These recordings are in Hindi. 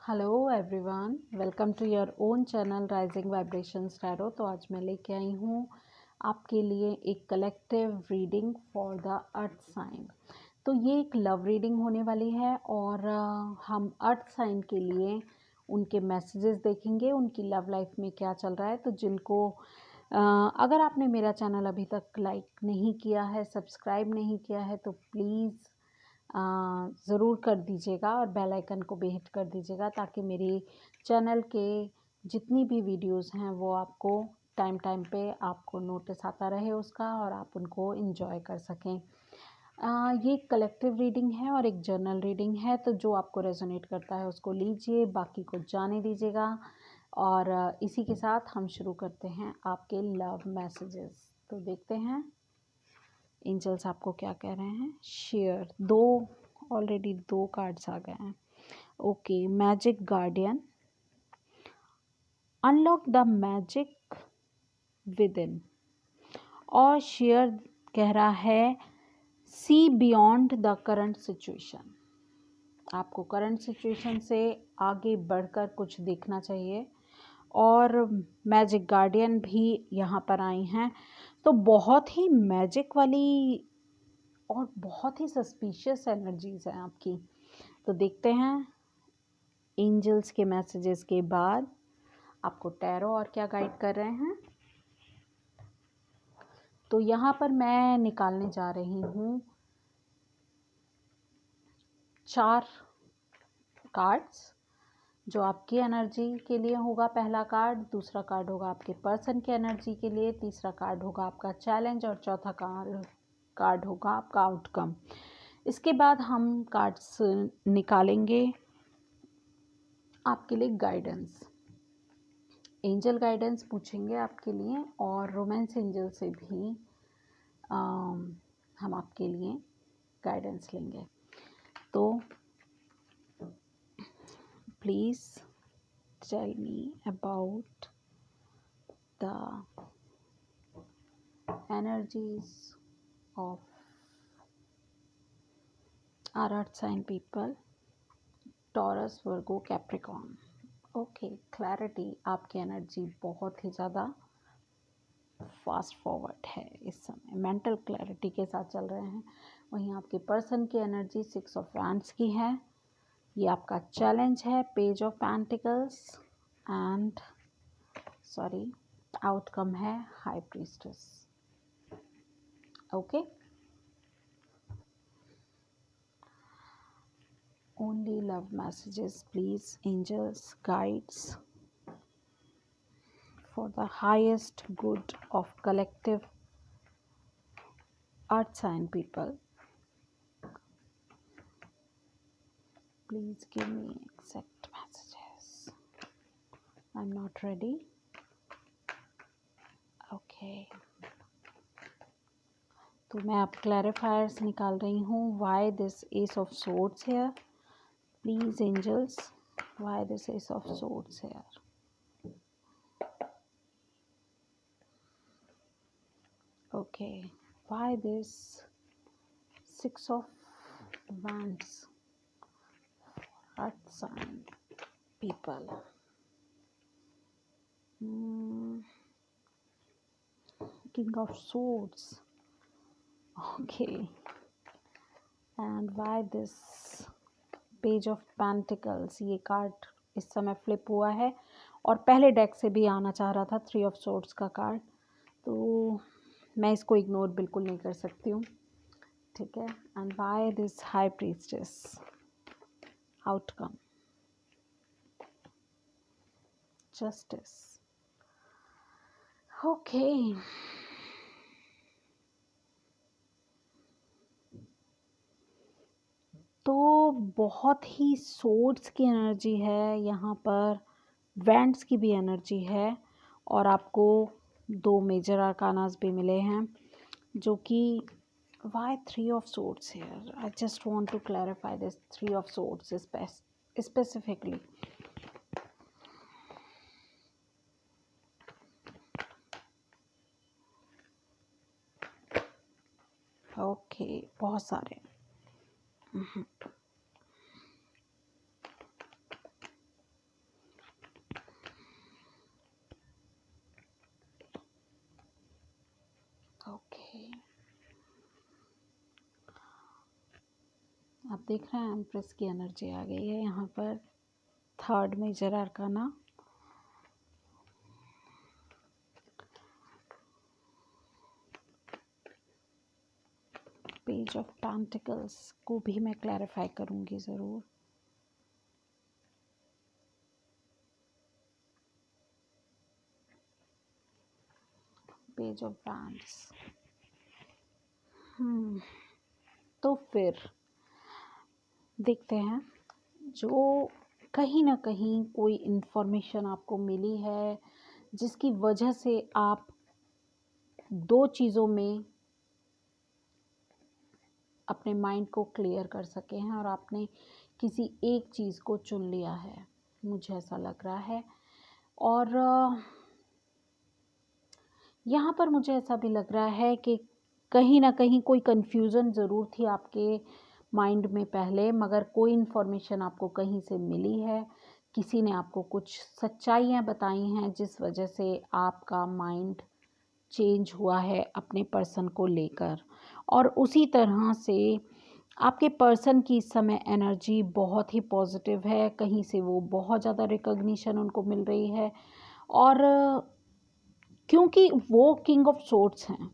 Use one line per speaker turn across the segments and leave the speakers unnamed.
Hello everyone, welcome to your own channel rising vibrations tarot. तो आज मैं लेके आई हूँ आपके लिए एक collective reading for the earth sign. तो ये एक लव रीडिंग होने वाली है और हम अर्थ साइन के लिए उनके मैसेजेस देखेंगे, उनकी लव लाइफ में क्या चल रहा है। तो जिनको अगर आपने मेरा चैनल अभी तक लाइक नहीं किया है, सब्सक्राइब नहीं किया है, तो प्लीज़ ज़रूर कर दीजिएगा और बेल आइकन को भी हिट कर दीजिएगा ताकि मेरे चैनल के जितनी भी वीडियोस हैं वो आपको टाइम टाइम पे आपको नोटिस आता रहे उसका और आप उनको एंजॉय कर सकें। ये कलेक्टिव रीडिंग है और एक जर्नल रीडिंग है, तो जो आपको रेजोनेट करता है उसको लीजिए, बाकी को जाने दीजिएगा। और इसी के साथ हम शुरू करते हैं आपके लव मैसेजेस। तो देखते हैं एंजल्स आपको क्या कह रहे हैं। शेयर ऑलरेडी दो कार्ड्स आ गए हैं। Okay, magic guardian, unlock the magic with in. और शेयर कह रहा है see beyond the current situation. आपको करंट सिचुएशन से आगे बढ़कर कुछ देखना चाहिए। और मैजिक गार्डियन भी यहाँ पर आई हैं, तो बहुत ही मैजिक वाली और बहुत ही सस्पिशियस एनर्जीज हैं आपकी। तो देखते हैं एंजल्स के मैसेजेस के बाद आपको टैरो और क्या गाइड कर रहे हैं। तो यहाँ पर मैं निकालने जा रही हूँ 4 कार्ड्स। जो आपकी एनर्जी के लिए होगा पहला कार्ड, दूसरा कार्ड होगा आपके पर्सन की एनर्जी के लिए, तीसरा कार्ड होगा आपका चैलेंज और चौथा कार्ड होगा आपका आउटकम। इसके बाद हम कार्ड्स निकालेंगे आपके लिए गाइडेंस, एंजल गाइडेंस पूछेंगे आपके लिए और रोमांस एंजल से भी हम आपके लिए गाइडेंस लेंगे। तो please tell me about the energies of our earth sign people, Taurus, Virgo, Capricorn। Okay, clarity, आपकी एनर्जी बहुत ही ज़्यादा फास्ट फॉरवर्ड है इस समय, मेंटल क्लैरिटी के साथ चल रहे हैं। वहीं आपके पर्सन की एनर्जी 6 ऑफ वैंड्स की है। ये आपका चैलेंज है, page of pentacles and outcome है high priestess. Okay, only love messages please, angels, guides, for the highest good of collective earth sign people. Please give me exact messages. I'm not ready. Okay, तो मैं अब क्लैरिफायर्स निकाल रही हूँ। Why this ace of swords here? Please angels, why this ace of swords here? Okay, why this 6 of wands? Earth sign people. King of swords. Okay, and why this page of pentacles? ये कार्ड इस समय फ्लिप हुआ है और पहले डेक से भी आना चाह रहा था 3 ऑफ सोर्ड्स का कार्ड, तो मैं इसको इग्नोर बिल्कुल नहीं कर सकती हूँ, ठीक है। And why this high priestess? Outcome justice. Okay, तो बहुत ही सोर्ड्स की एनर्जी है यहाँ पर, वैंड्स की भी एनर्जी है और आपको 2 मेजर आर्कानास भी मिले हैं जो कि why 3 of swords here? I just want to clarify this 3 of swords specifically. Okay, बहुत सारे। आप देख रहे हैं एम्प्रेस की एनर्जी आ गई है यहाँ पर, third major arcana. Page of pentacles को भी मैं क्लैरिफाई करूँगी ज़रूर। Page of wands. तो फिर देखते हैं, जो कहीं ना कहीं कोई इन्फॉर्मेशन आपको मिली है जिसकी वजह से आप दो चीज़ों में अपने माइंड को क्लियर कर सके हैं और आपने किसी एक चीज़ को चुन लिया है, मुझे ऐसा लग रहा है। और यहाँ पर मुझे ऐसा भी लग रहा है कि कहीं ना कहीं कोई कन्फ्यूज़न ज़रूर थी आपके माइंड में पहले, मगर कोई इन्फॉर्मेशन आपको कहीं से मिली है, किसी ने आपको कुछ सच्चाइयाँ बताई हैं जिस वजह से आपका माइंड चेंज हुआ है अपने पर्सन को लेकर। और उसी तरह से आपके पर्सन की इस समय एनर्जी बहुत ही पॉजिटिव है, कहीं से वो बहुत ज़्यादा रिकॉग्निशन उनको मिल रही है। और क्योंकि वो किंग ऑफ सोर्ड्स हैं,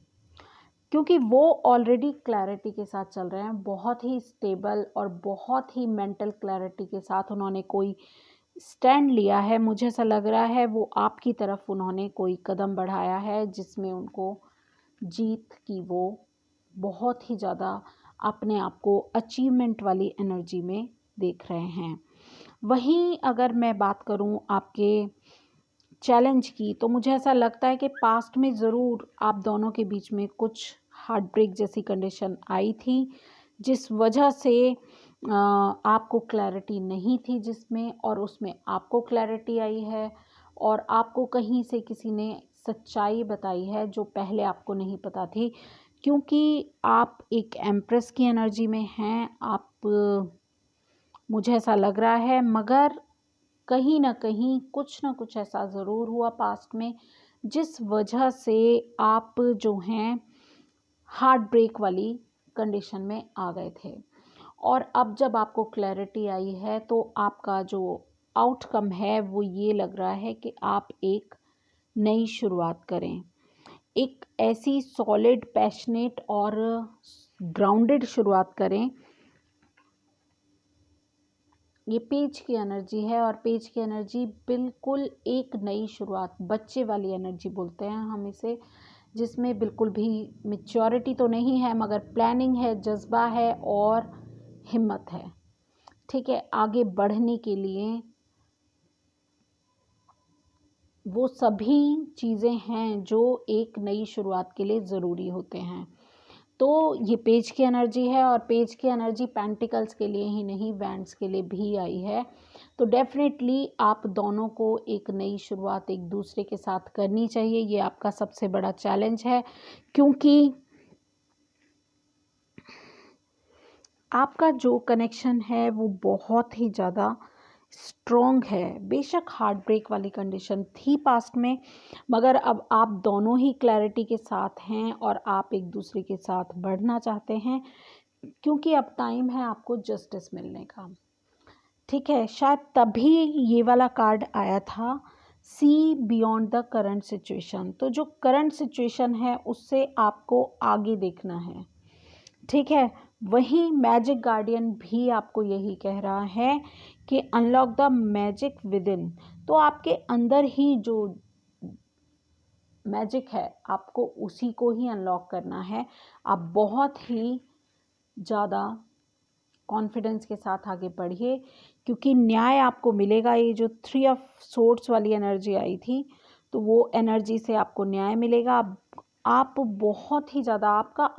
क्योंकि वो ऑलरेडी क्लैरिटी के साथ चल रहे हैं, बहुत ही स्टेबल और बहुत ही मेंटल क्लैरिटी के साथ उन्होंने कोई स्टैंड लिया है। मुझे ऐसा लग रहा है वो आपकी तरफ उन्होंने कोई कदम बढ़ाया है जिसमें उनको जीत की वो बहुत ही ज़्यादा अपने आप को अचीवमेंट वाली एनर्जी में देख रहे हैं। वहीं अगर मैं बात करूं आपके चैलेंज की, तो मुझे ऐसा लगता है कि पास्ट में ज़रूर आप दोनों के बीच में कुछ हार्ट ब्रेक जैसी कंडीशन आई थी जिस वजह से आपको क्लैरिटी नहीं थी जिसमें, और उसमें आपको क्लैरिटी आई है और आपको कहीं से किसी ने सच्चाई बताई है जो पहले आपको नहीं पता थी। क्योंकि आप एक एम्प्रेस की एनर्जी में हैं, आप मुझे ऐसा लग रहा है, मगर कहीं ना कुछ ऐसा ज़रूर हुआ पास्ट में जिस वजह से आप जो हैं हार्ट ब्रेक वाली कंडीशन में आ गए थे। और अब जब आपको क्लैरिटी आई है तो आपका जो आउटकम है वो ये लग रहा है कि आप एक नई शुरुआत करें, एक ऐसी सॉलिड, पैशनेट और ग्राउंडेड शुरुआत करें। ये पेज की एनर्जी है और पेज की एनर्जी बिल्कुल एक नई शुरुआत, बच्चे वाली एनर्जी बोलते हैं हम इसे, जिसमें बिल्कुल भी मैच्योरिटी तो नहीं है मगर प्लानिंग है, जज्बा है और हिम्मत है। ठीक है, आगे बढ़ने के लिए वो सभी चीज़ें हैं जो एक नई शुरुआत के लिए ज़रूरी होते हैं। तो ये पेज की एनर्जी है और पेज की एनर्जी पेंटिकल्स के लिए ही नहीं, वैंड्स के लिए भी आई है। तो डेफिनेटली आप दोनों को एक नई शुरुआत एक दूसरे के साथ करनी चाहिए। ये आपका सबसे बड़ा चैलेंज है, क्योंकि आपका जो कनेक्शन है वो बहुत ही ज़्यादा स्ट्रॉन्ग है। बेशक हार्ट ब्रेक वाली कंडीशन थी पास्ट में, मगर अब आप दोनों ही क्लैरिटी के साथ हैं और आप एक दूसरे के साथ बढ़ना चाहते हैं, क्योंकि अब टाइम है आपको जस्टिस मिलने का। ठीक है, शायद तभी ये वाला कार्ड आया था, see beyond the current situation. तो जो करंट सिचुएशन है उससे आपको आगे देखना है। ठीक है, वहीं मैजिक गार्डियन भी आपको यही कह रहा है कि unlock the magic with in. तो आपके अंदर ही जो मैजिक है आपको उसी को ही अनलॉक करना है। आप बहुत ही ज़्यादा कॉन्फिडेंस के साथ आगे बढ़िए, क्योंकि न्याय आपको मिलेगा। ये जो 3 ऑफ सोर्ड्स वाली एनर्जी आई थी, तो वो एनर्जी से आपको न्याय मिलेगा। आप बहुत ही ज़्यादा, आपका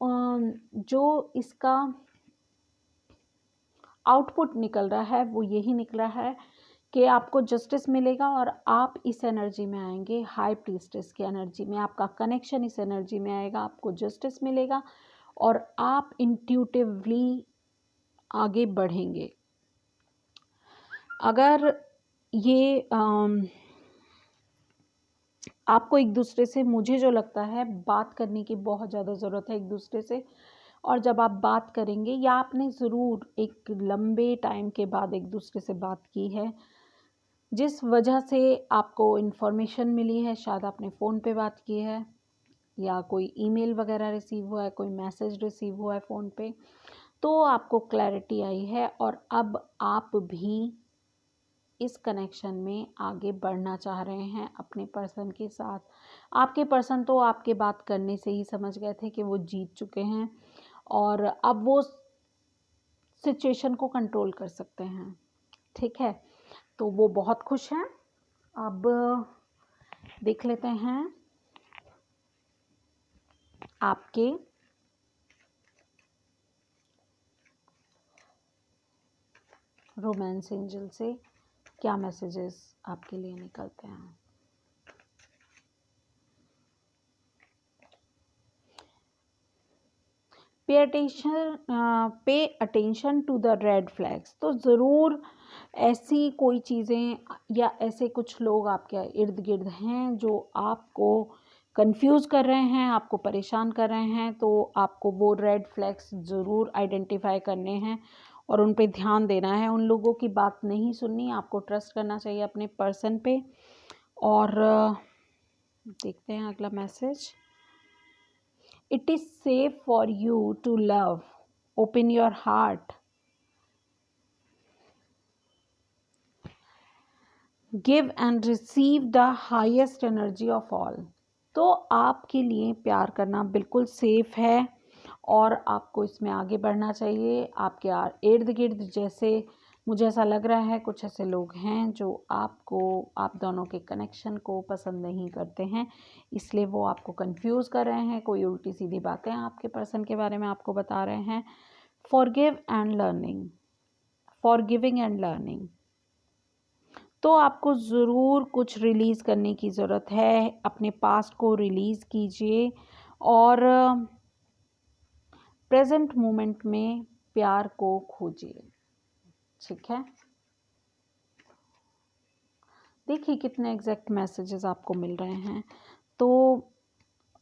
जो इसका आउटपुट निकल रहा है वो यही निकल रहा है कि आपको जस्टिस मिलेगा और आप इस एनर्जी में आएंगे, हाई प्रीस्टेस की एनर्जी में। आपका कनेक्शन इस एनर्जी में आएगा, आपको जस्टिस मिलेगा और आप इंट्यूटिवली आगे बढ़ेंगे। अगर ये आपको एक दूसरे से, मुझे जो लगता है, बात करने की बहुत ज़्यादा ज़रूरत है एक दूसरे से, और जब आप बात करेंगे या आपने ज़रूर एक लंबे टाइम के बाद एक दूसरे से बात की है, जिस वजह से आपको इन्फॉर्मेशन मिली है, शायद आपने फ़ोन पे बात की है या कोई ईमेल वगैरह रिसीव हुआ है, कोई मैसेज रिसीव हुआ है फ़ोन पे, तो आपको क्लैरिटी आई है और अब आप भी इस कनेक्शन में आगे बढ़ना चाह रहे हैं अपने पर्सन के साथ। आपके पर्सन तो आपके बात करने से ही समझ गए थे कि वो जीत चुके हैं और अब वो सिचुएशन को कंट्रोल कर सकते हैं, ठीक है। तो वो बहुत खुश हैं। अब देख लेते हैं आपके रोमांस एंजल से क्या मैसेजेस आपके लिए निकलते हैं। Pay attention to the red flags. तो ज़रूर ऐसी कोई चीज़ें या ऐसे कुछ लोग आपके इर्द गिर्द हैं जो आपको कंफ्यूज कर रहे हैं, आपको परेशान कर रहे हैं, तो आपको वो रेड फ्लैग्स ज़रूर आइडेंटिफाई करने हैं और उन पे ध्यान देना है। उन लोगों की बात नहीं सुननी, आपको ट्रस्ट करना चाहिए अपने पर्सन पे। और देखते हैं अगला message. It is safe for you to love. Open your heart. Give and receive the highest energy of all. तो आपके लिए प्यार करना बिल्कुल सेफ है और आपको इसमें आगे बढ़ना चाहिए। आपके इर्द गिर्द जैसे मुझे ऐसा लग रहा है कुछ ऐसे लोग हैं जो आपको, आप दोनों के कनेक्शन को पसंद नहीं करते हैं, इसलिए वो आपको कंफ्यूज कर रहे हैं, कोई उल्टी सीधी बातें आपके पर्सन के बारे में आपको बता रहे हैं। Forgive and learning, forgiving and learning. तो आपको ज़रूर कुछ रिलीज़ करने की ज़रूरत है, अपने पास्ट को रिलीज़ कीजिए और प्रेजेंट मोमेंट में प्यार को खोजिए, ठीक है। देखिए कितने एग्जैक्ट मैसेजेस आपको मिल रहे हैं। तो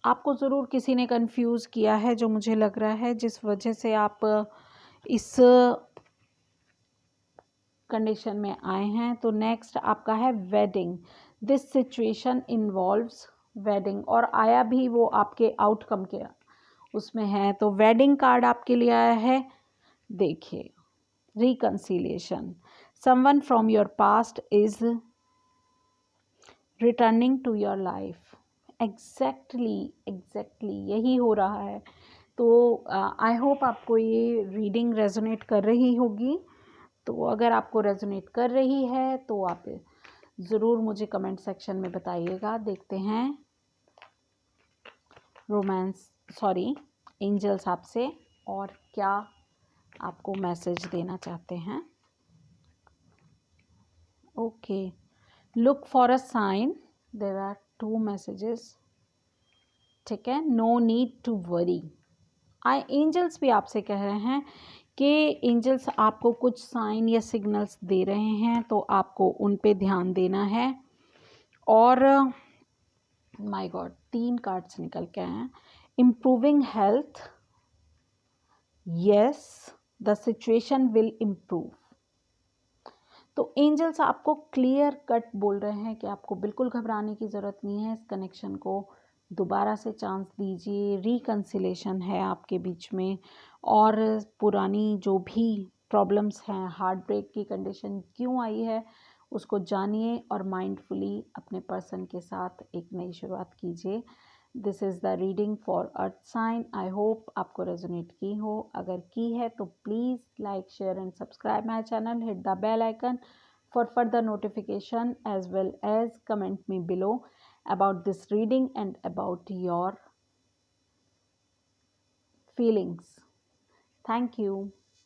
आपको ज़रूर किसी ने कंफ्यूज किया है जो मुझे लग रहा है, जिस वजह से आप इस कंडीशन में आए हैं। तो नेक्स्ट आपका है wedding. This situation involves wedding, और आया भी वो आपके आउटकम के उसमें है। तो वेडिंग कार्ड आपके लिए आया है। देखिए, reconciliation, someone from your past is returning to your life. Exactly यही हो रहा है। तो आई होप आपको ये रीडिंग रेजोनेट कर रही होगी। तो अगर आपको रेजोनेट कर रही है तो आप ज़रूर मुझे कमेंट सेक्शन में बताइएगा। देखते हैं एंजल्स आपसे और क्या आपको मैसेज देना चाहते हैं। Okay, look for a sign, there are 2 messages, ठीक है। No need to worry. Angels भी आपसे कह रहे हैं कि एंजल्स आपको कुछ साइन या सिग्नल्स दे रहे हैं, तो आपको उन पे ध्यान देना है। और माय गॉड, 3 कार्ड्स निकल के आए हैं। Improving health, yes the situation will improve. तो एंजल्स आपको क्लियर कट बोल रहे हैं कि आपको बिल्कुल घबराने की ज़रूरत नहीं है। इस कनेक्शन को दोबारा से चांस दीजिए। रिकंसिलेशन है आपके बीच में, और पुरानी जो भी प्रॉब्लम्स हैं, हार्ट ब्रेक की कंडीशन क्यों आई है, उसको जानिए और माइंडफुली अपने पर्सन के साथ एक नई शुरुआत कीजिए। This is the reading for earth sign. I hope आपको रेजोनेट की हो। अगर की है तो please like, share and subscribe my channel, hit the bell icon for further notification, as well as comment me below about this reading and about your feelings. Thank you.